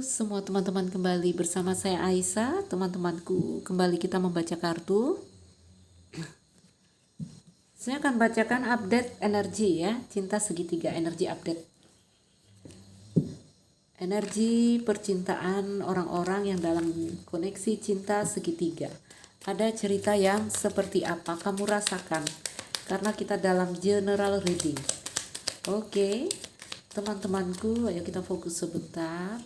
semua teman-teman, kembali bersama saya Aisyah. Teman-temanku, kembali kita membaca kartu. Saya akan bacakan update energi ya, cinta segitiga, energi update. Energi percintaan orang-orang yang dalam koneksi cinta segitiga. Ada cerita yang seperti apa kamu rasakan? Karena kita dalam general reading. Oke, teman-temanku, ayo kita fokus sebentar.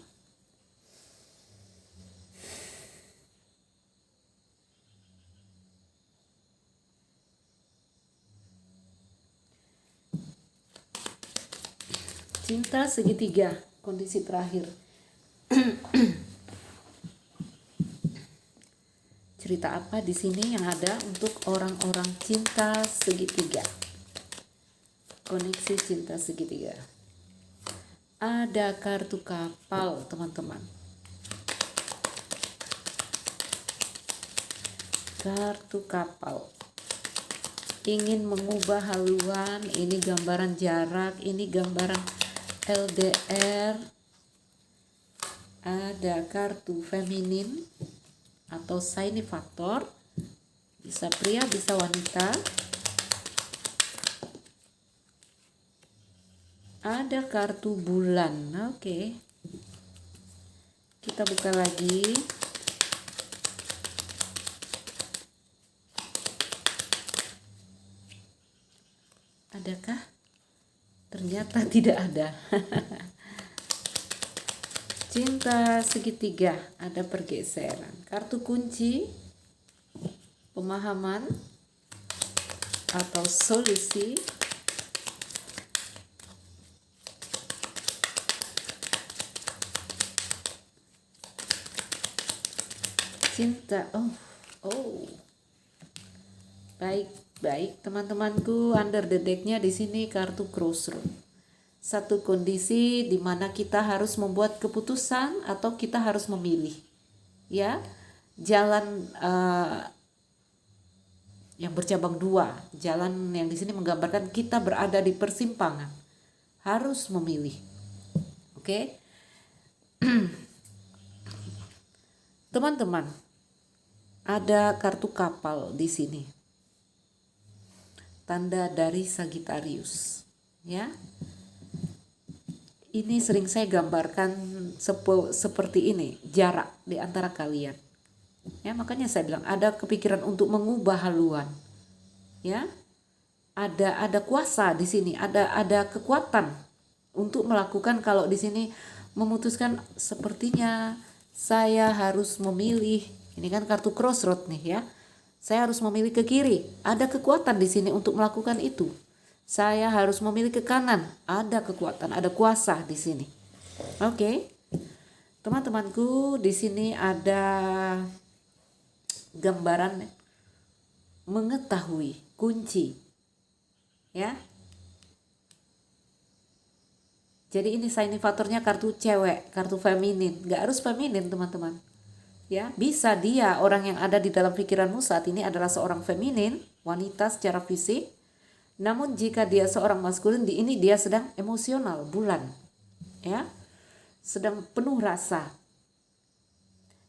Cinta segitiga, kondisi terakhir. Cerita apa di sini yang ada untuk orang-orang cinta segitiga? Koneksi cinta segitiga. Ada kartu kapal, teman-teman. Kartu kapal. Ingin mengubah haluan, ini gambaran jarak, ini gambaran LDR. Ada kartu feminin atau shiny factor, bisa pria bisa wanita. Ada kartu bulan. Oke, kita buka lagi. Adakah? Ternyata tidak ada. Cinta segitiga, ada pergeseran. Kartu kunci, pemahaman atau solusi. Cinta, baik teman-temanku, under the deck-nya di sini kartu crossroad. Satu kondisi di mana kita harus membuat keputusan atau kita harus memilih, ya, jalan yang bercabang dua. Jalan yang di sini menggambarkan kita berada di persimpangan, harus memilih. Oke. Teman-teman, ada kartu kapal di sini. Tanda dari Sagittarius, ya. Ini sering saya gambarkan seperti ini, jarak di antara kalian. Ya, makanya saya bilang ada kepikiran untuk mengubah haluan. Ya. Ada kuasa di sini, ada kekuatan untuk melakukan. Kalau di sini memutuskan, sepertinya saya harus memilih. Ini kan kartu crossroad nih ya. Saya harus memilih ke kiri. Ada kekuatan di sini untuk melakukan itu. Saya harus memilih ke kanan. Ada kekuatan, ada kuasa di sini. Oke. Teman-temanku, di sini ada gambaran mengetahui kunci. Ya. Jadi ini significatornya kartu cewek, kartu feminin. Gak harus feminin, teman-teman. Ya, bisa dia, orang yang ada di dalam pikiranmu saat ini adalah seorang feminin, wanita secara fisik. Namun jika dia seorang maskulin, di ini dia sedang emosional, bulan, ya, sedang penuh rasa.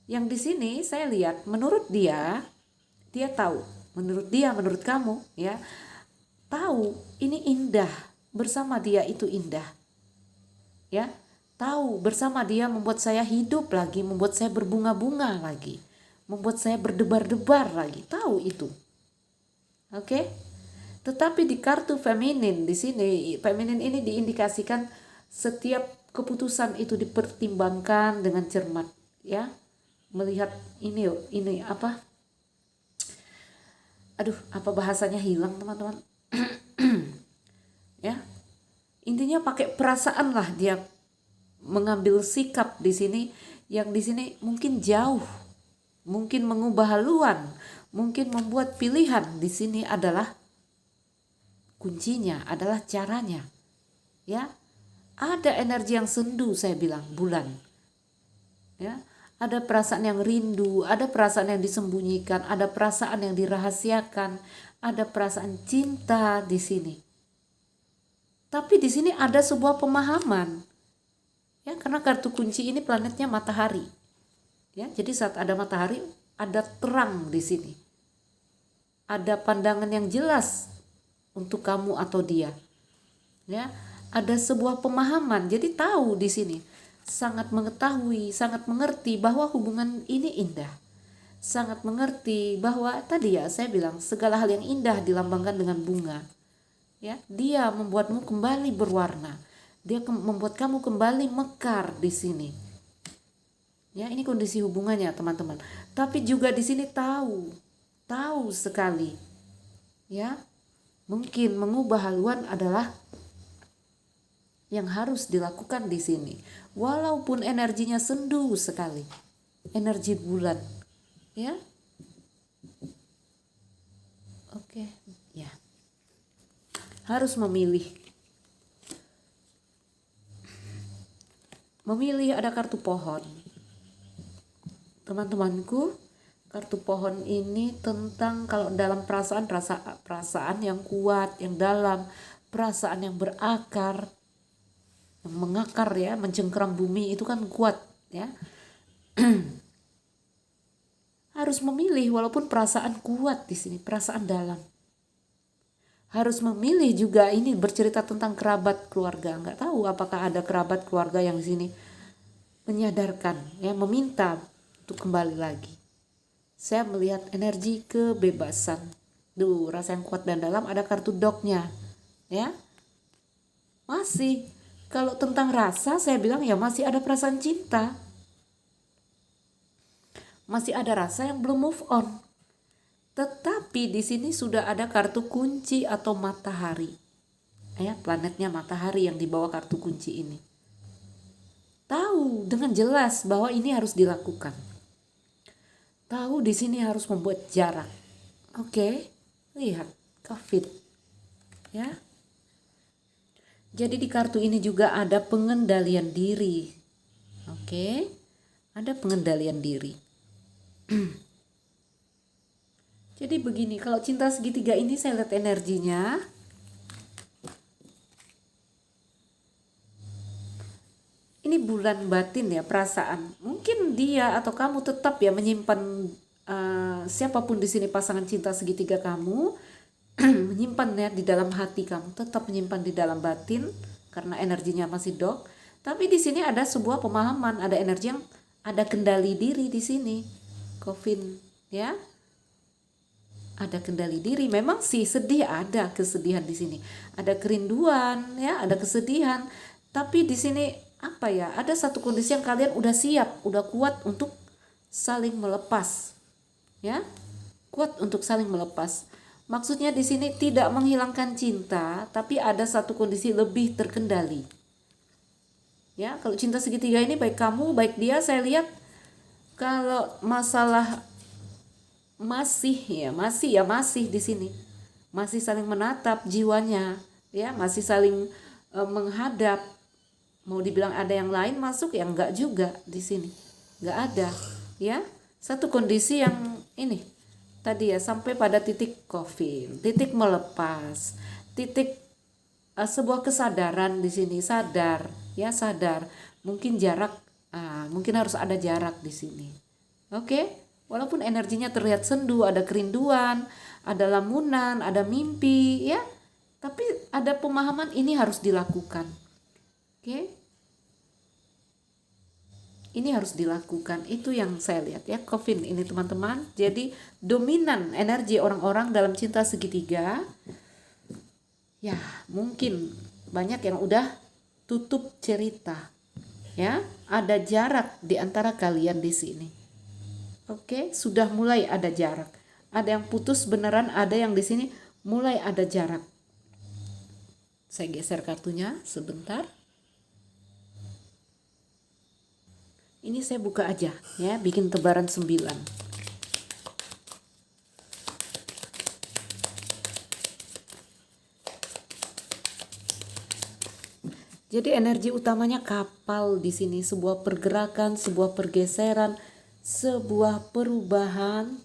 Yang di sini saya lihat, menurut dia tahu, menurut kamu, ya, tahu ini indah, bersama dia itu indah, ya, tahu bersama dia membuat saya hidup lagi, membuat saya berbunga-bunga lagi, membuat saya berdebar-debar lagi, tahu itu, oke? Tetapi di kartu feminin di sini, feminin ini diindikasikan setiap keputusan itu dipertimbangkan dengan cermat, ya. Melihat ini apa? Aduh, apa bahasanya hilang, teman-teman. Ya. Intinya pakai perasaan lah dia mengambil sikap di sini, yang di sini mungkin jauh, mungkin mengubah haluan, mungkin membuat pilihan. Di sini adalah kuncinya, adalah caranya, ya. Ada energi yang sendu, saya bilang, bulan, ya. Ada perasaan yang rindu, ada perasaan yang disembunyikan, ada perasaan yang dirahasiakan, ada perasaan cinta di sini. Tapi di sini ada sebuah pemahaman, ya, karena kartu kunci ini planetnya matahari. Ya, jadi saat ada matahari ada terang di sini. Ada pandangan yang jelas untuk kamu atau dia. Ya, ada sebuah pemahaman. Jadi tahu di sini, sangat mengetahui, sangat mengerti bahwa hubungan ini indah. Sangat mengerti bahwa tadi ya saya bilang segala hal yang indah dilambangkan dengan bunga. Ya, dia membuatmu kembali berwarna. Dia membuat kamu kembali mekar di sini. Ya, ini kondisi hubungannya, teman-teman. Tapi juga di sini tahu sekali. Ya, mungkin mengubah haluan adalah yang harus dilakukan di sini. Walaupun energinya sendu sekali. Energi bulan. Ya. Oke, ya. Harus memilih. Memilih ada kartu pohon. Teman-temanku, kartu pohon ini tentang kalau dalam perasaan yang kuat, yang dalam, perasaan yang berakar, yang mengakar ya, mencengkeram bumi itu kan kuat ya. Harus memilih walaupun perasaan kuat di sini, perasaan dalam. Harus memilih juga ini bercerita tentang kerabat keluarga. Nggak tahu apakah ada kerabat keluarga yang di sini menyadarkan ya, meminta untuk kembali lagi. Saya melihat energi kebebasan. Duh, rasa yang kuat dan dalam, ada kartu dognya. Ya. Masih kalau tentang rasa saya bilang ya masih ada perasaan cinta. Masih ada rasa yang belum move on. Tetapi di sini sudah ada kartu kunci atau matahari. Ya, planetnya matahari yang dibawa kartu kunci ini. Tahu dengan jelas bahwa ini harus dilakukan. Tahu di sini harus membuat jarak. Oke, lihat COVID. Ya. Jadi di kartu ini juga ada pengendalian diri. Oke. Ada pengendalian diri. Jadi begini, kalau cinta segitiga ini saya lihat energinya. Ini bulan batin ya, perasaan. Mungkin dia atau kamu tetap ya menyimpan siapapun di sini pasangan cinta segitiga kamu menyimpan ya di dalam hati kamu, tetap menyimpan di dalam batin karena energinya masih dog. Tapi di sini ada sebuah pemahaman, ada energi yang ada kendali diri di sini. Coffin ya. Ada kendali diri. Memang sih sedih, ada kesedihan di sini. Ada kerinduan ya, ada kesedihan. Tapi di sini apa ya? Ada satu kondisi yang kalian udah siap, udah kuat untuk saling melepas. Ya. Kuat untuk saling melepas. Maksudnya di sini tidak menghilangkan cinta, tapi ada satu kondisi lebih terkendali. Ya, kalau cinta segitiga ini baik kamu, baik dia, saya lihat kalau masalah masih di sini. Masih saling menatap jiwanya, ya, masih saling menghadap. Mau dibilang ada yang lain masuk ya enggak juga di sini. Enggak ada, ya. Satu kondisi yang ini tadi ya, sampai pada titik coffin, titik melepas, titik sebuah kesadaran di sini, sadar, ya sadar. Mungkin jarak, mungkin harus ada jarak di sini. Oke, walaupun energinya terlihat sendu, ada kerinduan, ada lamunan, ada mimpi, ya. Tapi ada pemahaman ini harus dilakukan. Oke. Ini harus dilakukan, itu yang saya lihat ya, coffin ini teman-teman. Jadi dominan energi orang-orang dalam cinta segitiga. Ya, mungkin banyak yang udah tutup cerita. Ya, ada jarak di antara kalian di sini. Oke, sudah mulai ada jarak. Ada yang putus beneran, ada yang di sini mulai ada jarak. Saya geser kartunya sebentar. Ini saya buka aja ya, bikin tebaran 9. Jadi energi utamanya kapal di sini, sebuah pergerakan, sebuah pergeseran, sebuah perubahan.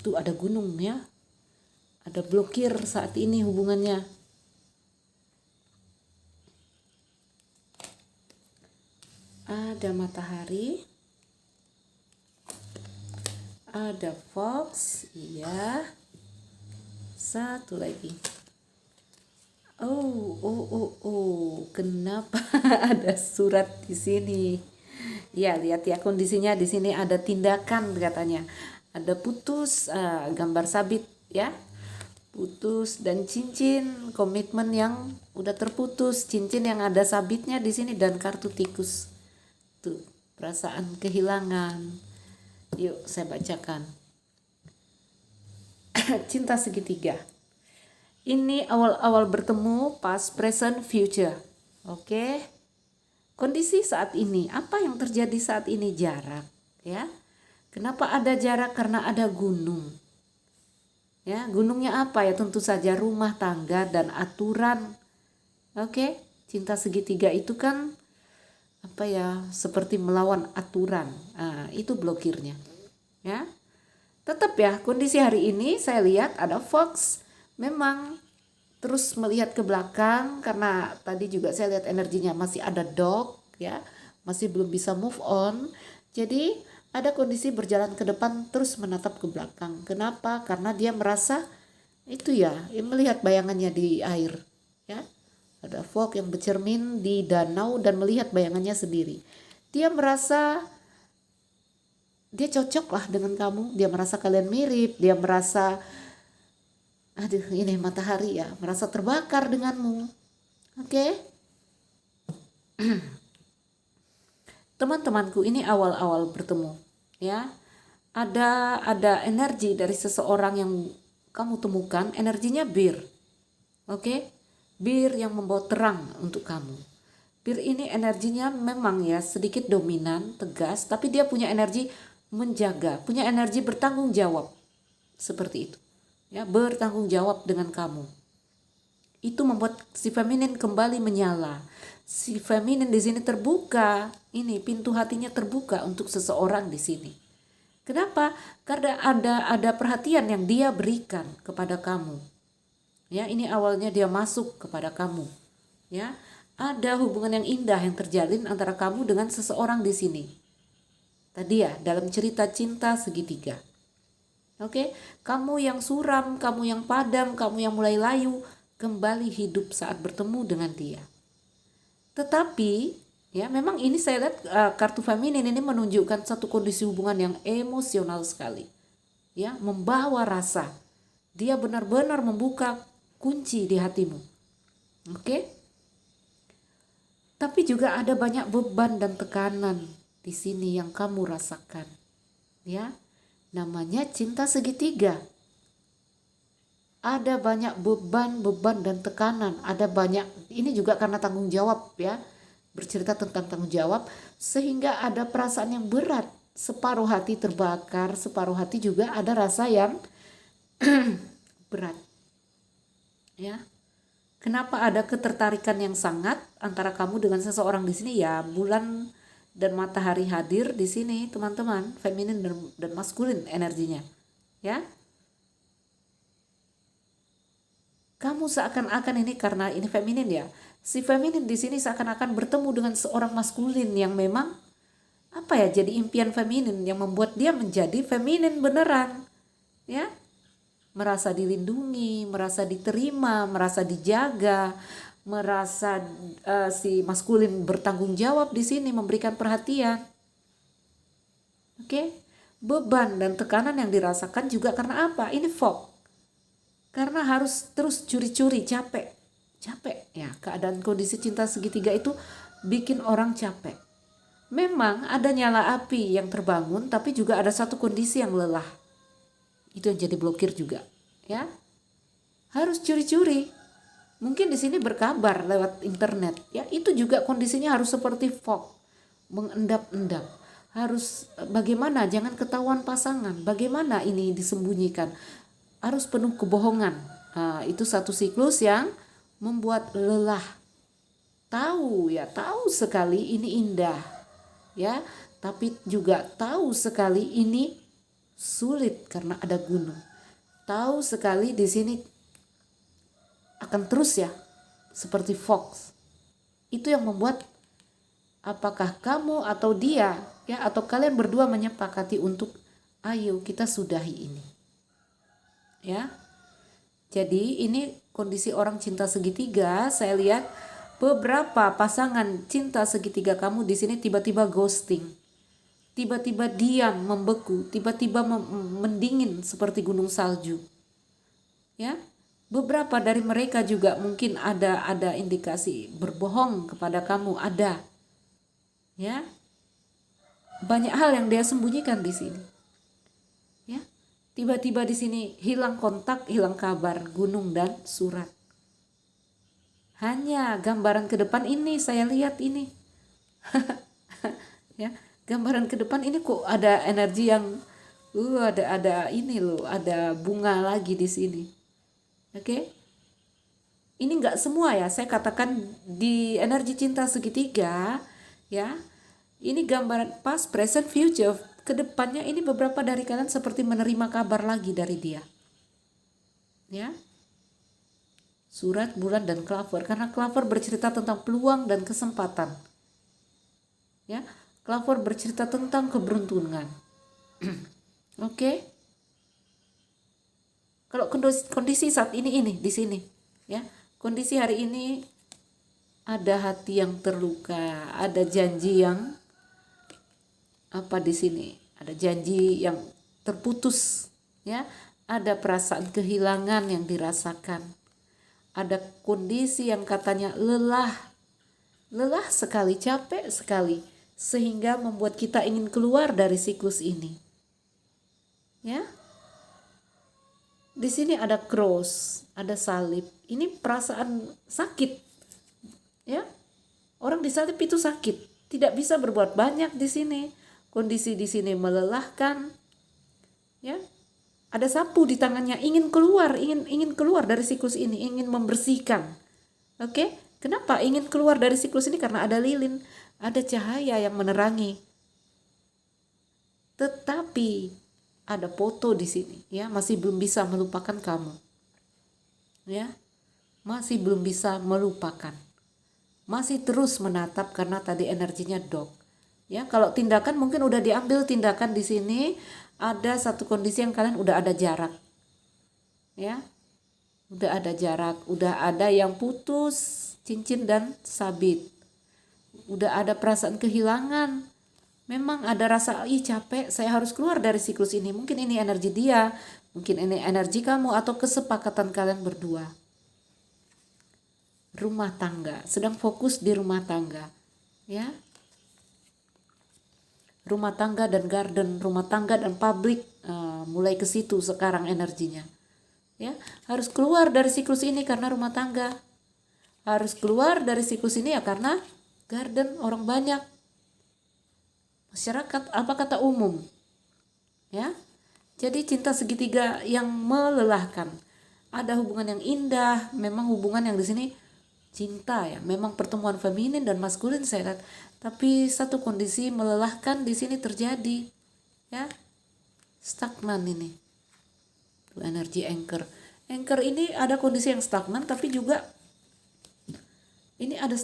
Tuh ada gunung ya. Ada blokir saat ini hubungannya. ada matahari, ada fox, iya. Satu lagi. Kenapa ada surat di sini? Ya, lihat ya kondisinya di sini ada tindakan katanya. Ada putus, gambar sabit ya. Putus dan cincin, komitmen yang udah terputus, cincin yang ada sabitnya di sini dan kartu tikus. Tuh, perasaan kehilangan. Yuk, saya bacakan. Cinta segitiga. Ini awal-awal bertemu, past, present, future. Oke. Kondisi saat ini, apa yang terjadi saat ini? Jarak, ya. Kenapa ada jarak? Karena ada gunung. Ya, gunungnya apa ya? Tentu saja rumah tangga dan aturan. Oke. Cinta segitiga itu kan apa ya? Seperti melawan aturan. Nah, itu blokirnya. Ya. Tetap ya, kondisi hari ini saya lihat ada fox. Memang terus melihat ke belakang karena tadi juga saya lihat energinya masih ada dog ya, masih belum bisa move on. Jadi ada kondisi berjalan ke depan terus menatap ke belakang. Kenapa? Karena dia merasa itu ya, melihat bayangannya di air ya. Ada fox yang bercermin di danau dan melihat bayangannya sendiri. Dia merasa dia cocok lah dengan kamu, dia merasa kalian mirip, dia merasa aduh ini matahari ya, merasa terbakar denganmu. Oke. Teman-temanku, ini awal-awal bertemu ya. Ada energi dari seseorang yang kamu temukan, energinya bir. Oke. Bir yang membawa terang untuk kamu. Bir ini energinya memang ya sedikit dominan, tegas, tapi dia punya energi menjaga, punya energi bertanggung jawab. Seperti itu. Ya, bertanggung jawab dengan kamu. Itu membuat si feminin kembali menyala. Si feminin di sini terbuka. Ini pintu hatinya terbuka untuk seseorang di sini. Kenapa? Karena ada perhatian yang dia berikan kepada kamu. Ya, ini awalnya dia masuk kepada kamu. Ya, ada hubungan yang indah yang terjalin antara kamu dengan seseorang di sini. Tadi ya, dalam cerita cinta segitiga. Oke, kamu yang suram, kamu yang padam, kamu yang mulai layu, kembali hidup saat bertemu dengan dia. Tetapi, ya memang ini saya lihat kartu feminin ini menunjukkan satu kondisi hubungan yang emosional sekali. Ya, membawa rasa. Dia benar-benar membuka kunci di hatimu. Oke? Tapi juga ada banyak beban dan tekanan di sini yang kamu rasakan. Ya. Namanya cinta segitiga. Ada banyak beban dan tekanan. Ada banyak, ini juga karena tanggung jawab ya. Bercerita tentang tanggung jawab. Sehingga ada perasaan yang berat. Separuh hati terbakar, separuh hati juga ada rasa yang berat. Ya. Kenapa ada ketertarikan yang sangat antara kamu dengan seseorang di sini? Ya, bulan dan matahari hadir di sini, teman-teman, feminin dan maskulin energinya. Ya. Kamu seakan-akan ini karena ini feminin ya. Si feminin di sini seakan-akan bertemu dengan seorang maskulin yang memang apa ya? Jadi impian feminin yang membuat dia menjadi feminin beneran. Ya. Merasa dilindungi, merasa diterima, merasa dijaga, merasa si maskulin bertanggung jawab di sini, memberikan perhatian. Oke, beban dan tekanan yang dirasakan juga karena apa? Ini fog. Karena harus terus curi-curi, capek ya. Keadaan kondisi cinta segitiga itu bikin orang capek. Memang ada nyala api yang terbangun, tapi juga ada satu kondisi yang lelah. Itu yang jadi blokir juga, ya. Harus curi-curi. Mungkin di sini berkabar lewat internet, ya itu juga kondisinya harus seperti fog, mengendap-endap. Harus bagaimana? Jangan ketahuan pasangan. Bagaimana ini disembunyikan? Harus penuh kebohongan. Nah, itu satu siklus yang membuat lelah. Tahu sekali ini indah, ya, tapi juga tahu sekali ini sulit karena ada gunung. Tahu sekali di sini akan terus ya seperti fox. Itu yang membuat Apakah kamu atau dia, ya, atau kalian berdua menyepakati untuk ayo kita sudahi ini, ya. Jadi ini kondisi orang cinta segitiga. Saya lihat beberapa pasangan cinta segitiga kamu di sini tiba-tiba ghosting, tiba-tiba diam, membeku, tiba-tiba mendingin seperti gunung salju, ya. Beberapa dari mereka juga mungkin ada indikasi berbohong kepada kamu, ada, ya. Banyak hal yang dia sembunyikan di sini, ya. Tiba-tiba di sini hilang kontak, hilang kabar, gunung dan surat. Hanya gambaran ke depan ini saya lihat ini. Ya, gambaran ke depan ini kok ada energi yang ada ini loh, ada bunga lagi di sini. Oke. Ini enggak semua ya, saya katakan di energi cinta segitiga, ya. Ini gambaran past, present, future. Kedepannya ini beberapa dari kalian seperti menerima kabar lagi dari dia, ya. Surat, bulan, dan clover. Karena clover bercerita tentang peluang dan kesempatan, ya. Clover bercerita tentang keberuntungan. Oke. Kalau kondisi saat ini di sini, ya. Kondisi hari ini ada hati yang terluka, ada janji yang di sini, ada janji yang terputus, ya. Ada perasaan kehilangan yang dirasakan, ada kondisi yang katanya lelah sekali, capek sekali, sehingga membuat kita ingin keluar dari siklus ini, ya. Di sini ada cross, ada salib. Ini perasaan sakit, ya. Orang disalib itu sakit, tidak bisa berbuat banyak di sini. Kondisi di sini melelahkan, ya. Ada sapu di tangannya, ingin keluar dari siklus ini, ingin membersihkan. Oke? Kenapa ingin keluar dari siklus ini? Karena ada lilin, ada cahaya yang menerangi. Tetapi ada foto di sini, ya, masih belum bisa melupakan kamu. Ya. Masih belum bisa melupakan. Masih terus menatap karena tadi energinya dog. Ya, kalau tindakan mungkin udah diambil tindakan di sini, ada satu kondisi yang kalian udah ada jarak. Ya. Udah ada jarak, udah ada yang putus cincin dan sabit. Udah ada perasaan kehilangan. Memang ada rasa capek, saya harus keluar dari siklus ini. Mungkin ini energi dia, mungkin ini energi kamu atau kesepakatan kalian berdua. Rumah tangga, sedang fokus di rumah tangga, ya. Rumah tangga dan garden, rumah tangga dan publik, mulai ke situ sekarang energinya. Ya, harus keluar dari siklus ini karena rumah tangga. Harus keluar dari siklus ini ya karena garden, orang banyak. Masyarakat, apa kata umum. Ya. Jadi cinta segitiga yang melelahkan. Ada hubungan yang indah, memang hubungan yang di sini cinta ya, memang pertemuan feminin dan maskulin saya lihat. Tapi satu kondisi melelahkan di sini terjadi, ya, stagnan ini. Tuh, energi anchor. Anchor ini ada kondisi yang stagnan, tapi juga ini ada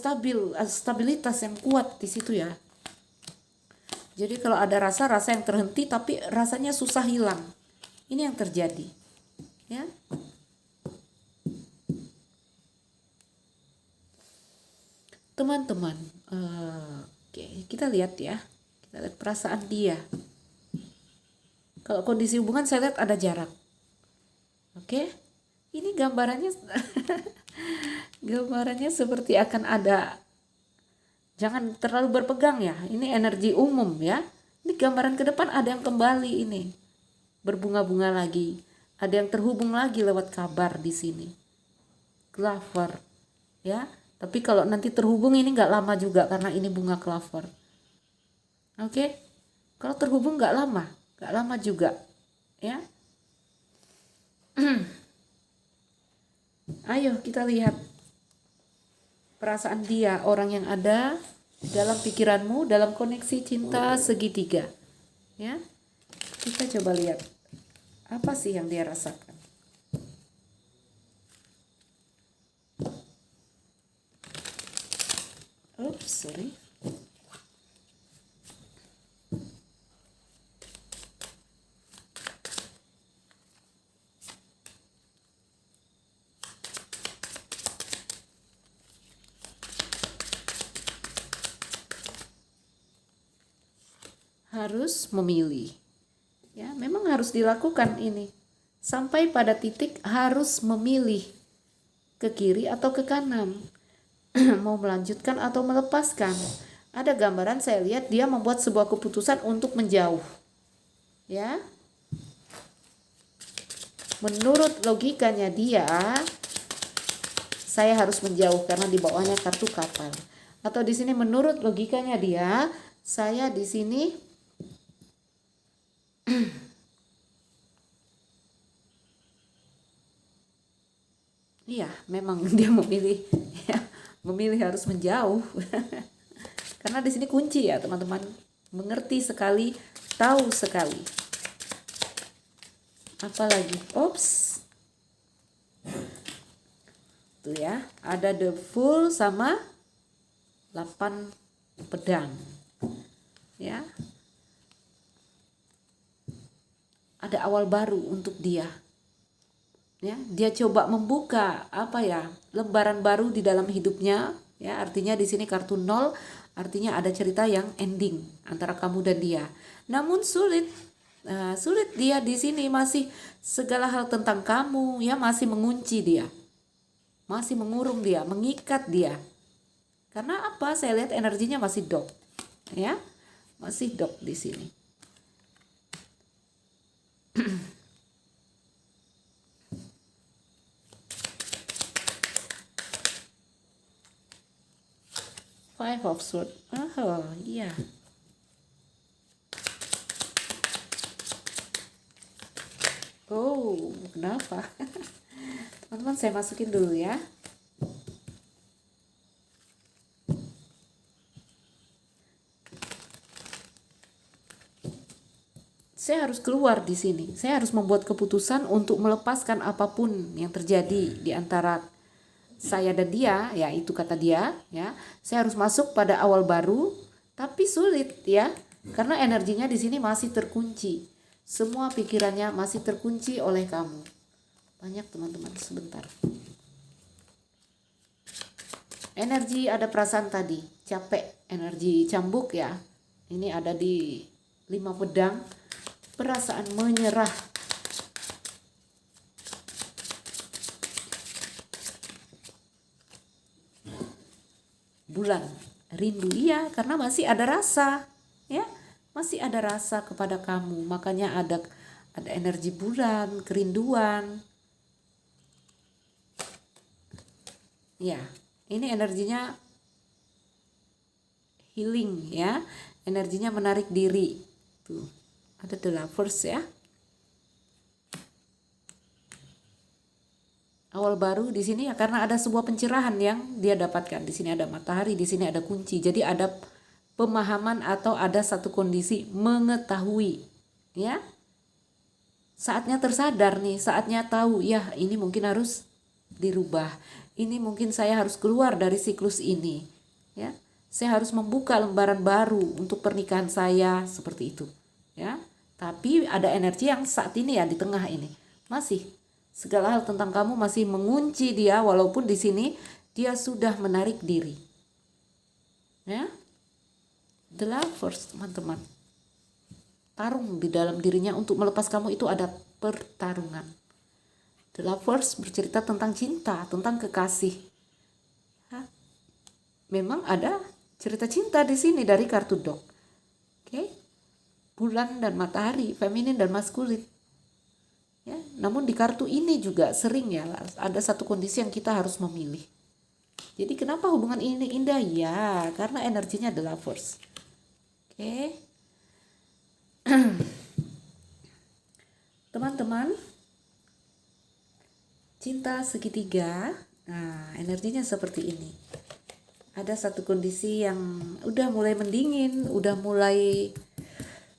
stabilitas yang kuat di situ ya. Jadi kalau ada rasa yang terhenti, tapi rasanya susah hilang. Ini yang terjadi, ya. Teman-teman, oke, kita lihat ya, kita lihat perasaan dia. Kalau kondisi hubungan saya lihat ada jarak. Oke, ini gambarannya gambarannya seperti akan ada. Jangan terlalu berpegang ya, ini energi umum ya. Ini gambaran ke depan ada yang kembali ini, berbunga-bunga lagi, ada yang terhubung lagi lewat kabar di sini. Clover, ya. Tapi kalau nanti terhubung ini nggak lama juga karena ini bunga clover. Oke, kalau terhubung nggak lama juga, ya. Ayo kita lihat perasaan dia, orang yang ada dalam pikiranmu, dalam koneksi cinta segitiga, ya. Kita coba lihat apa sih yang dia rasakan. Oops, sorry. harus memilih. Ya, memang harus dilakukan ini. Sampai pada titik harus memilih ke kiri atau ke kanan. Mau melanjutkan atau melepaskan. Ada gambaran saya lihat dia membuat sebuah keputusan untuk menjauh. Ya. Menurut logikanya dia, saya harus menjauh karena di bawahnya kartu kapal. Atau di sini menurut logikanya dia, saya di sini iya, memang dia memilih ya, memilih harus menjauh. Karena di sini kunci ya, teman-teman. Mengerti sekali, tahu sekali. Apalagi, tuh ya, ada the Fool sama 8 pedang. Ya. Ada awal baru untuk dia. Ya, dia coba membuka lembaran baru di dalam hidupnya. Ya, artinya di sini kartu 0, artinya ada cerita yang ending antara kamu dan dia. Namun sulit dia di sini masih segala hal tentang kamu ya masih mengunci dia, masih mengurung dia, mengikat dia. Karena apa? Saya lihat energinya masih dok, ya masih dok di sini. Five of Swords. Oh iya. Oh, kenapa? Teman-teman, saya masukin dulu ya. Saya harus keluar di sini. Saya harus membuat keputusan untuk melepaskan apapun yang terjadi di antara saya dan dia, ya itu kata dia, ya. Saya harus masuk pada awal baru, tapi sulit ya. Karena energinya di sini masih terkunci. Semua pikirannya masih terkunci oleh kamu. Banyak teman-teman, sebentar. Energi ada perasaan tadi, capek, energi cambuk ya. Ini ada di 5 pedang, perasaan menyerah. Bulan, rindu iya karena masih ada rasa, ya. Masih ada rasa kepada kamu, makanya ada energi bulan, kerinduan. Ya, ini energinya healing ya, energinya menarik diri. Tuh, ada the Lovers ya. Awal baru di sini ya karena ada sebuah pencerahan yang dia dapatkan. Di sini ada matahari, di sini ada kunci. Jadi ada pemahaman atau ada satu kondisi mengetahui, ya. Saatnya tersadar nih, saatnya tahu, ya ini mungkin harus dirubah. Ini mungkin saya harus keluar dari siklus ini, ya. Saya harus membuka lembaran baru untuk pernikahan saya seperti itu, ya. Tapi ada energi yang saat ini ya di tengah ini masih segala hal tentang kamu masih mengunci dia walaupun di sini dia sudah menarik diri, ya. The Lovers, teman-teman. Tarung di dalam dirinya untuk melepas kamu itu ada pertarungan. The Lovers bercerita tentang cinta, tentang kekasih. Ya. Memang ada cerita cinta di sini dari kartu dog. Oke. Bulan dan matahari, feminin dan maskulin. Ya, namun di kartu ini juga sering ya ada satu kondisi yang kita harus memilih. Jadi kenapa hubungan ini indah? Ya, karena energinya The Lovers. Oke. Teman-teman, cinta segitiga. Nah, energinya seperti ini. Ada satu kondisi yang udah mulai mendingin, udah mulai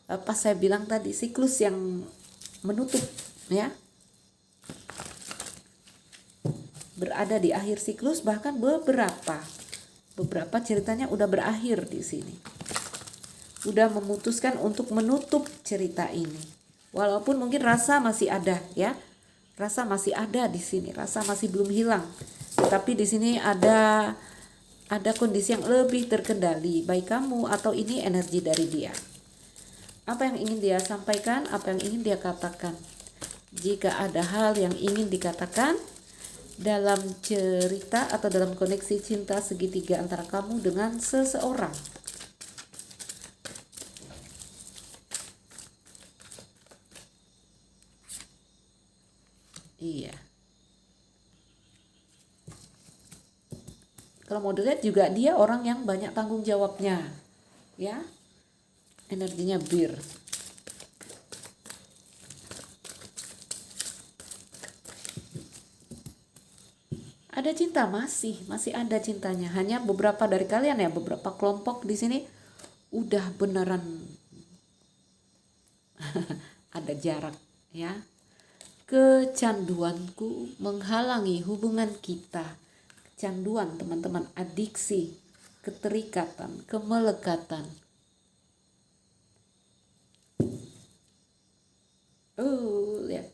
apa saya bilang tadi, siklus yang menutup, ya. Berada di akhir siklus, bahkan beberapa ceritanya udah berakhir di sini. Udah memutuskan untuk menutup cerita ini. Walaupun mungkin rasa masih ada, ya. Rasa masih ada di sini, rasa masih belum hilang. Tapi di sini ada kondisi yang lebih terkendali, baik kamu atau ini energi dari dia. Apa yang ingin dia sampaikan, apa yang ingin dia katakan. Jika ada hal yang ingin dikatakan dalam cerita atau dalam koneksi cinta segitiga antara kamu dengan seseorang. Iya. Kalau mau dilihat juga dia orang yang banyak tanggung jawabnya. Ya. Energinya bir. Ada cinta, masih ada cintanya. Hanya beberapa dari kalian ya, beberapa kelompok di sini udah beneran ada jarak ya. Kecanduanku menghalangi hubungan kita. Kecanduan teman-teman, adiksi, keterikatan, kemelekatan. Lihat.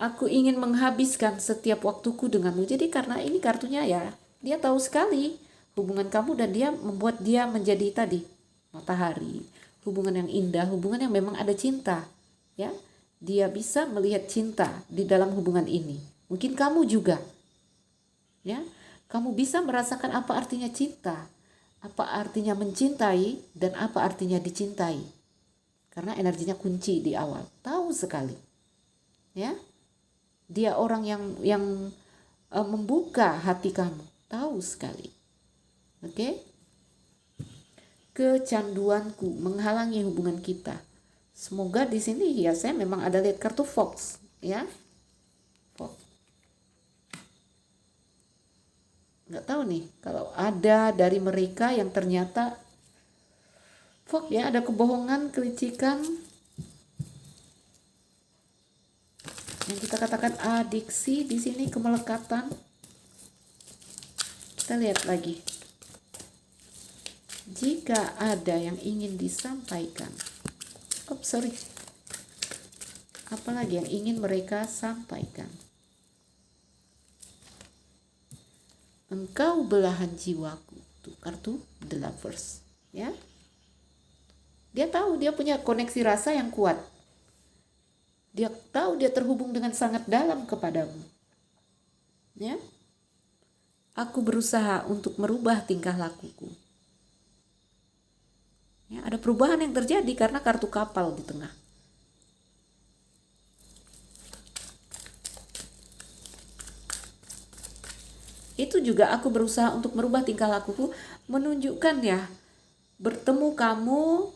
Aku ingin menghabiskan setiap waktuku denganmu. Jadi karena ini kartunya ya, dia tahu sekali hubungan kamu dan dia membuat dia menjadi tadi matahari. Hubungan yang indah, hubungan yang memang ada cinta. Ya, dia bisa melihat cinta di dalam hubungan ini. Mungkin kamu juga. Ya, kamu bisa merasakan apa artinya cinta, apa artinya mencintai, dan apa artinya dicintai. Karena energinya kunci di awal. Tahu sekali. Ya. Dia orang yang membuka hati kamu, tahu sekali. Oke? Kecanduanku menghalangi hubungan kita. Semoga di sini ya saya memang ada lihat kartu Fox, ya. Fox. Nggak tahu nih kalau ada dari mereka yang ternyata Fox ya, ada kebohongan, kelicikan. Yang kita katakan adiksi di sini, kemelekatan. Kita lihat lagi. Jika ada yang ingin disampaikan. Apalagi yang ingin mereka sampaikan. Engkau belahan jiwaku. Tuh kartu The Lovers, ya. Dia tahu dia punya koneksi rasa yang kuat. Dia tahu dia terhubung dengan sangat dalam kepadamu. Ya. Aku berusaha untuk merubah tingkah lakuku. Ya, ada perubahan yang terjadi karena kartu kapal di tengah. Itu juga aku berusaha untuk merubah tingkah lakuku, menunjukkan ya, bertemu kamu,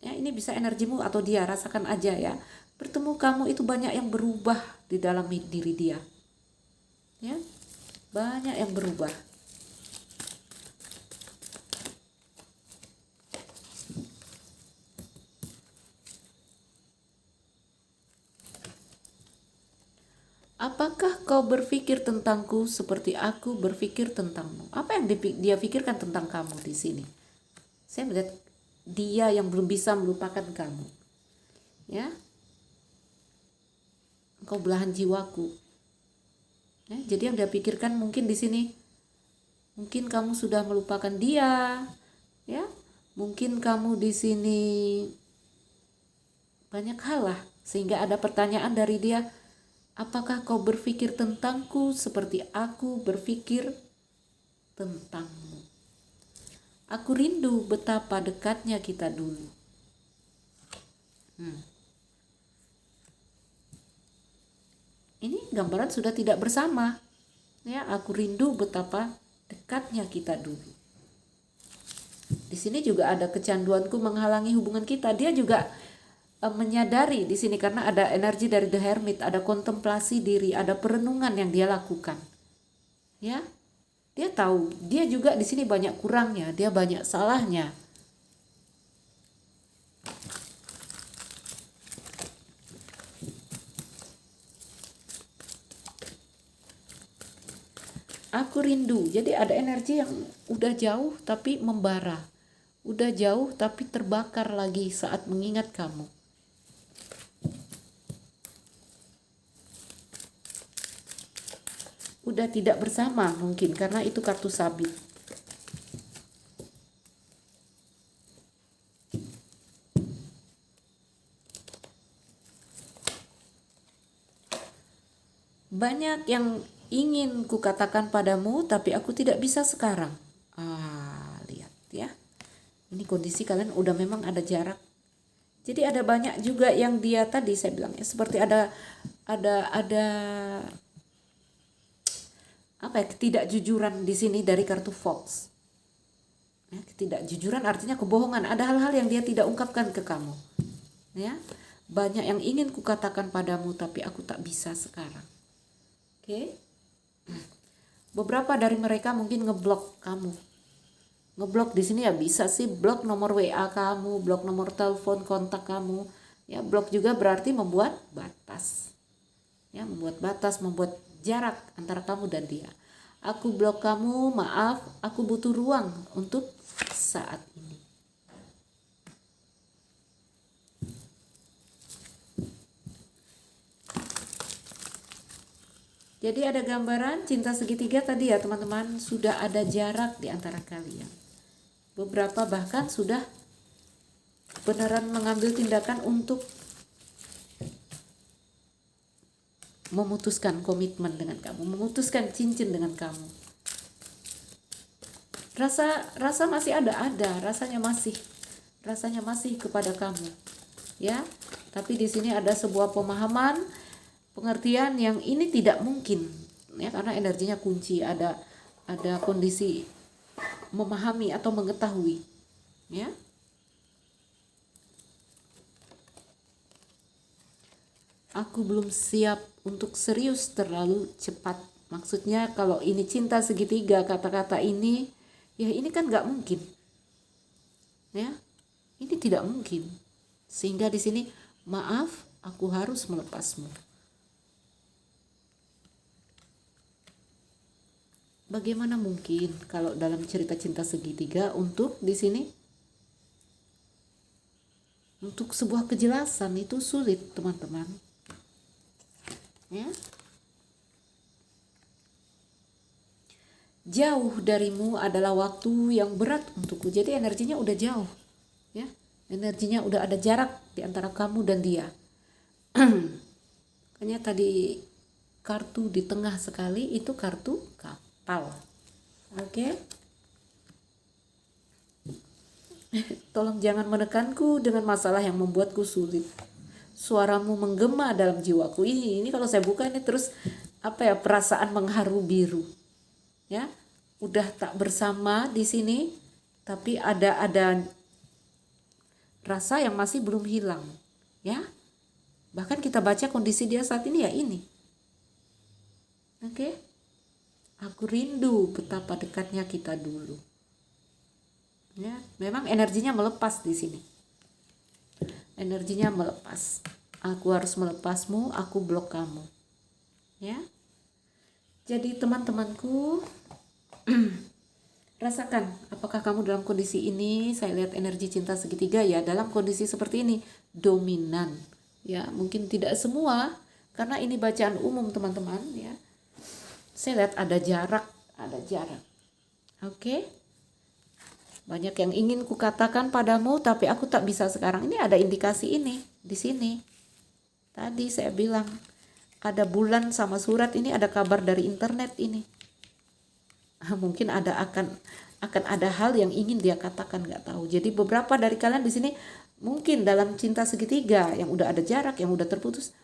ya ini bisa energimu atau dia, rasakan aja ya. Bertemu kamu itu banyak yang berubah di dalam diri dia. Ya. Banyak yang berubah. Apakah kau berpikir tentangku seperti aku berpikir tentangmu? Apa yang dia pikirkan tentang kamu di sini? Saya melihat dia yang belum bisa melupakan kamu. Ya. Engkau belahan jiwaku. Ya, jadi yang dia pikirkan mungkin di sini, mungkin kamu sudah melupakan dia, ya, mungkin kamu di sini banyak hal lah, sehingga ada pertanyaan dari dia, apakah kau berpikir tentangku seperti aku berpikir tentangmu? Aku rindu betapa dekatnya kita dulu. Ini gambaran sudah tidak bersama. Ya, aku rindu betapa dekatnya kita dulu. Di sini juga ada kecanduanku menghalangi hubungan kita. Dia juga menyadari di sini karena ada energi dari The Hermit, ada kontemplasi diri, ada perenungan yang dia lakukan. Ya. Dia tahu, dia juga di sini banyak kurangnya, dia banyak salahnya. Aku rindu. Jadi ada energi yang udah jauh tapi membara. Udah jauh tapi terbakar lagi saat mengingat kamu. Udah tidak bersama mungkin karena itu kartu sabit. Banyak yang ingin kukatakan padamu, tapi aku tidak bisa sekarang. Lihat ya. Ini kondisi kalian udah memang ada jarak. Jadi ada banyak juga yang dia tadi saya bilang ya, seperti ada apa ya, ketidakjujuran di sini dari kartu Fox. Ya, ketidakjujuran artinya kebohongan. Ada hal-hal yang dia tidak ungkapkan ke kamu. Ya, banyak yang ingin kukatakan padamu, tapi aku tak bisa sekarang. Oke. Beberapa dari mereka mungkin ngeblok kamu. Ngeblok di sini ya bisa sih blok nomor WA kamu, blok nomor telepon kontak kamu. Ya, blok juga berarti membuat batas. Ya, membuat batas, membuat jarak antara kamu dan dia. Aku blok kamu, maaf, aku butuh ruang untuk saat ini. Jadi ada gambaran cinta segitiga tadi ya teman-teman, sudah ada jarak di antara kalian. Beberapa bahkan sudah beneran mengambil tindakan untuk memutuskan komitmen dengan kamu, memutuskan cincin dengan kamu. Rasa masih ada, rasanya masih kepada kamu. Ya. Tapi di sini ada sebuah pemahaman, pengertian yang ini tidak mungkin ya, karena energinya kunci, ada kondisi memahami atau mengetahui ya. Aku belum siap untuk serius terlalu cepat. Maksudnya kalau ini cinta segitiga, kata-kata ini ya ini kan nggak mungkin ya, ini tidak mungkin, sehingga di sini maaf, aku harus melepasmu. Bagaimana mungkin kalau dalam cerita cinta segitiga untuk di sini untuk sebuah kejelasan itu sulit teman-teman ya. Jauh darimu adalah waktu yang berat untukku. Jadi energinya udah jauh ya, energinya udah ada jarak di antara kamu dan dia. Makanya tadi kartu di tengah sekali itu kartu kapal. Oke. Tolong jangan menekanku dengan masalah yang membuatku sulit. Suaramu menggema dalam jiwaku. Ini kalau saya buka ini terus apa ya, perasaan mengharu biru. Ya. Udah tak bersama di sini, tapi ada rasa yang masih belum hilang, ya. Bahkan kita baca kondisi dia saat ini ya ini. Oke. Aku rindu betapa dekatnya kita dulu. Ya, memang energinya melepas di sini. Energinya melepas. Aku harus melepasmu, aku blok kamu. Ya. Jadi teman-temanku, rasakan apakah kamu dalam kondisi ini. Saya lihat energi cinta segitiga ya, dalam kondisi seperti ini dominan. Ya, mungkin tidak semua karena ini bacaan umum teman-teman ya. Saya lihat ada jarak. Oke. Banyak yang ingin kukatakan padamu tapi aku tak bisa sekarang. Ini ada indikasi ini di sini. Tadi saya bilang ada bulan sama surat, ini ada kabar dari internet ini. Mungkin akan ada hal yang ingin dia katakan, nggak tahu. Jadi beberapa dari kalian di sini mungkin dalam cinta segitiga yang udah ada jarak, yang udah terputus,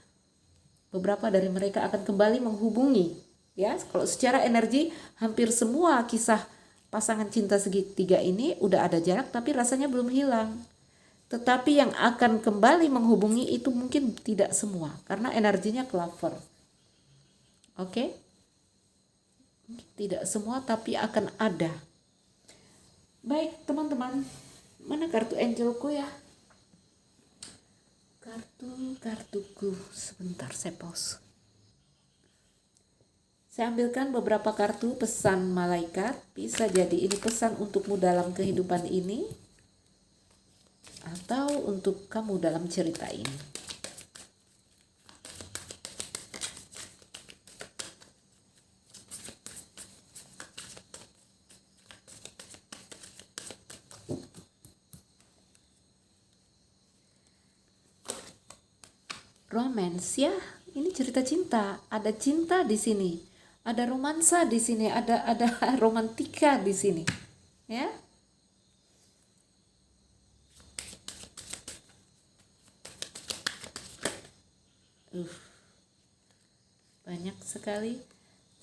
beberapa dari mereka akan kembali menghubungi. Ya, kalau secara energi hampir semua kisah pasangan cinta segitiga ini udah ada jarak tapi rasanya belum hilang. Tetapi yang akan kembali menghubungi itu mungkin tidak semua karena energinya clover. Oke? Tidak semua tapi akan ada. Baik teman-teman, mana kartu angelku ya? Kartuku sebentar saya pause. Saya ambilkan beberapa kartu pesan malaikat. Bisa jadi ini pesan untukmu dalam kehidupan ini atau untuk kamu dalam cerita ini. Romance ya, Ini cerita cinta, ada cinta di sini, ada romansa di sini, ada romantika di sini, ya. Banyak sekali.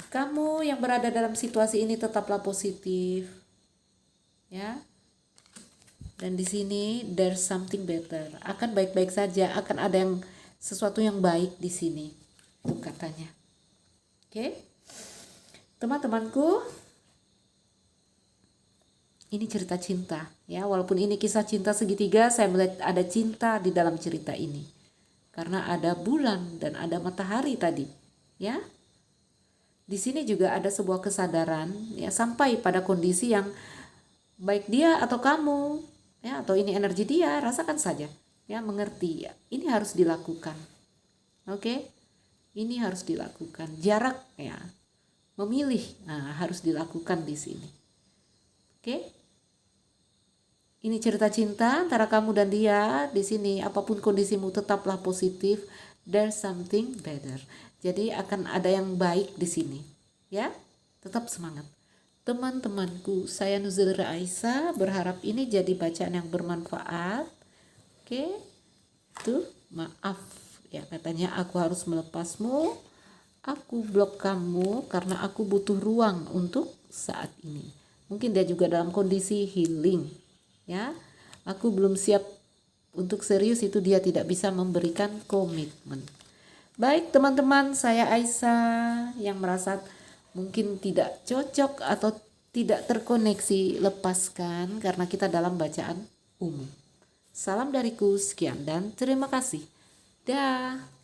Kamu yang berada dalam situasi ini tetaplah positif, ya. Dan di sini there's something better. Akan baik-baik saja, akan ada sesuatu yang baik di sini. Itu katanya. Oke. Teman-temanku, ini cerita cinta, ya. Walaupun ini kisah cinta segitiga, saya melihat ada cinta di dalam cerita ini. Karena ada bulan dan ada matahari tadi, ya. Di sini juga ada sebuah kesadaran, ya, sampai pada kondisi yang baik dia atau kamu, ya, atau ini energi dia, rasakan saja, ya, mengerti, ya, ini harus dilakukan. Oke. Ini harus dilakukan. Jarak, ya, memilih, nah, harus dilakukan di sini. Oke. Ini cerita cinta antara kamu dan dia. Di sini apapun kondisimu tetaplah positif. There's something better. Jadi akan ada yang baik di sini, ya. Tetap semangat. Teman-temanku, saya Nuzulira Aisyah, berharap ini jadi bacaan yang bermanfaat. Oke. Tuh, maaf ya, katanya aku harus melepasmu. Aku blok kamu karena aku butuh ruang untuk saat ini. Mungkin dia juga dalam kondisi healing, ya. Aku belum siap untuk serius, itu dia tidak bisa memberikan komitmen. Baik teman-teman, saya Aisyah yang merasa mungkin tidak cocok atau tidak terkoneksi, lepaskan karena kita dalam bacaan umum. Salam dariku, sekian dan terima kasih. Dah.